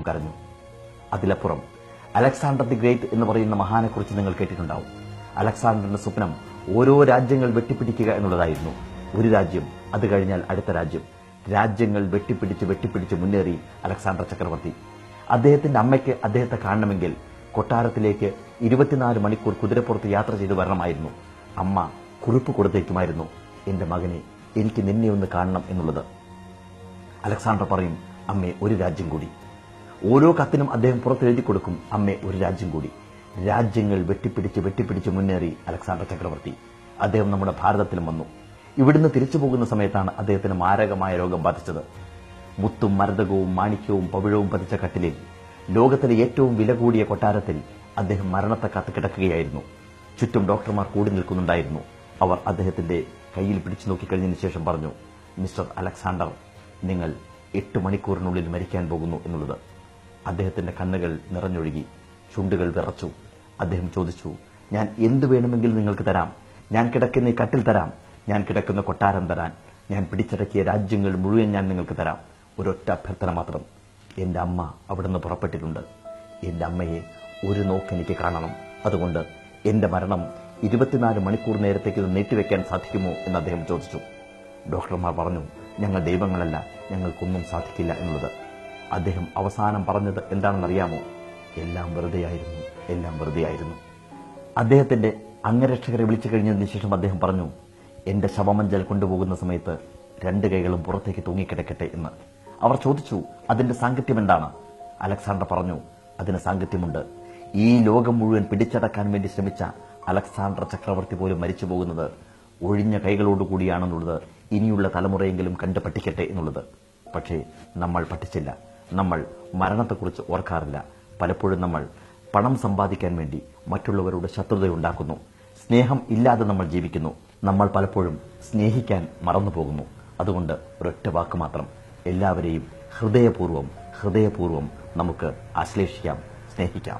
അദ്ദേഹം കരഞ്ഞു. അതിലപ്പുറം അലക്സാണ്ടർ ദി ഗ്രേറ്റ് എന്ന് പറയുന്ന മഹാനെക്കുറിച്ച് നിങ്ങൾ കേട്ടിട്ടുണ്ടാവും. അലക്സാണ്ടറിന്റെ സ്വപ്നം ഓരോ രാജ്യങ്ങൾ വെട്ടിപ്പിടിക്കുക എന്നുള്ളതായിരുന്നു. ഒരു രാജ്യം, അത് കഴിഞ്ഞാൽ അടുത്ത രാജ്യം. രാജ്യങ്ങൾ വെട്ടിപ്പിടിച്ച് മുന്നേറി അലക്സാണ്ടർ ചക്രവർത്തി. അദ്ദേഹത്തിന്റെ അമ്മയ്ക്ക് അദ്ദേഹത്തെ കാണണമെങ്കിൽ കൊട്ടാരത്തിലേക്ക് 24 മണിക്കൂർ കുതിരപ്പുറത്ത് യാത്ര ചെയ്തു വരണമായിരുന്നു. അമ്മ കുറിപ്പ് കൊടുത്തേക്കുമായിരുന്നു, എന്റെ മകനെ, എനിക്ക് നിന്നെ ഒന്ന് കാണണം എന്നുള്ളത്. അലക്സാണ്ടർ പറയും, അമ്മേ, ഒരു രാജ്യം കൂടി. ഓരോ കത്തിനും അദ്ദേഹം പുറത്തെഴുതി കൊടുക്കും, അമ്മേ, ഒരു രാജ്യം കൂടി. രാജ്യങ്ങൾ വെട്ടിപ്പിടിച്ച് മുന്നേറി അലക്സാണ്ടർ ചക്രവർത്തി. അദ്ദേഹം നമ്മുടെ ഭാരതത്തിലും വന്നു. ഇവിടുന്ന് തിരിച്ചു പോകുന്ന സമയത്താണ് അദ്ദേഹത്തിന് മാരകമായ രോഗം ബാധിച്ചത്. മുത്തും മരതകവും മാണിക്യവും പവിഴവും പതിച്ച കട്ടിലിൽ, ലോകത്തിലെ ഏറ്റവും വില കൂടിയ കൊട്ടാരത്തിൽ അദ്ദേഹം മരണത്തെ കാത്തു കിടക്കുകയായിരുന്നു. ചുറ്റും ഡോക്ടർമാർ കൂടി നിൽക്കുന്നുണ്ടായിരുന്നു. അവർ അദ്ദേഹത്തിന്റെ കയ്യിൽ പിടിച്ചു നോക്കിക്കഴിഞ്ഞതിന് ശേഷം പറഞ്ഞു, മിസ്റ്റർ അലക്സാണ്ടർ, നിങ്ങൾ 8 മണിക്കൂറിനുള്ളിൽ മരിക്കാൻ പോകുന്നു എന്നുള്ളത്. അദ്ദേഹത്തിന്റെ കണ്ണുകൾ നിറഞ്ഞൊഴുകി, ചുണ്ടുകൾ വിറച്ചു. അദ്ദേഹം ചോദിച്ചു, ഞാൻ എന്തു വേണമെങ്കിലും നിങ്ങൾക്ക് തരാം. ഞാൻ കിടക്കുന്ന ഈ കട്ടിൽ തരാം, ഞാൻ കിടക്കുന്ന കൊട്ടാരം തരാൻ, ഞാൻ പിടിച്ചടക്കിയ രാജ്യങ്ങൾ മുഴുവൻ ഞാൻ നിങ്ങൾക്ക് തരാം. ഒരൊറ്റ അഭ്യർത്ഥന മാത്രം, എന്റെ അമ്മ അവിടുന്ന് പുറപ്പെട്ടിട്ടുണ്ട്. എന്റെ അമ്മയെ ഒരു നോക്ക് എനിക്ക് കാണണം. അതുകൊണ്ട് എന്റെ മരണം 24 മണിക്കൂർ നേരത്തേക്ക് നീട്ടിവെക്കാൻ സാധിക്കുമോ എന്ന് അദ്ദേഹം ചോദിച്ചു. ഡോക്ടർമാർ പറഞ്ഞു, ഞങ്ങൾ ദൈവങ്ങളല്ല, ഞങ്ങൾക്കൊന്നും സാധിക്കില്ല എന്നുള്ളത്. അദ്ദേഹം അവസാനം പറഞ്ഞത് എന്താണെന്നറിയാമോ? എല്ലാം വെറുതെയായിരുന്നു, എല്ലാം വെറുതെയായിരുന്നു. അദ്ദേഹത്തിന്റെ അംഗരക്ഷകരെ വിളിച്ചു കഴിഞ്ഞതിന് ശേഷം അദ്ദേഹം പറഞ്ഞു, എന്റെ ശവമഞ്ചൽ കൊണ്ടുപോകുന്ന സമയത്ത് 2 കൈകളും പുറത്തേക്ക് തൂങ്ങിക്കിടക്കട്ടെ എന്ന്. അവർ ചോദിച്ചു, അതിന്റെ സാങ്കത്യം എന്താണ്? അലക്സാണ്ടർ പറഞ്ഞു, അതിന് സാങ്കത്യമുണ്ട്. ഈ ലോകം മുഴുവൻ പിടിച്ചടക്കാൻ വേണ്ടി ശ്രമിച്ച അലക്സാണ്ടർ ചക്രവർത്തി പോലും മരിച്ചു പോകുന്നത് ഒഴിഞ്ഞ കൈകളോടുകൂടിയാണെന്നുള്ളത് ഇനിയുള്ള തലമുറയെങ്കിലും കണ്ടു പഠിക്കട്ടെ എന്നുള്ളത്. പക്ഷേ നമ്മൾ പഠിച്ചില്ല. നമ്മൾ മരണത്തെക്കുറിച്ച് ഓർക്കാറില്ല. പലപ്പോഴും നമ്മൾ പണം സമ്പാദിക്കാൻ വേണ്ടി മറ്റുള്ളവരോട് ശത്രുതയുണ്ടാക്കുന്നു. സ്നേഹം ഇല്ലാതെ നമ്മൾ ജീവിക്കുന്നു. നമ്മൾ പലപ്പോഴും സ്നേഹിക്കാൻ മറന്നുപോകുന്നു. അതുകൊണ്ട് ഒരൊറ്റ വാക്ക് മാത്രം, എല്ലാവരെയും ഹൃദയപൂർവ്വം നമുക്ക് ആശ്ലേഷിക്കാം, സ്നേഹിക്കാം.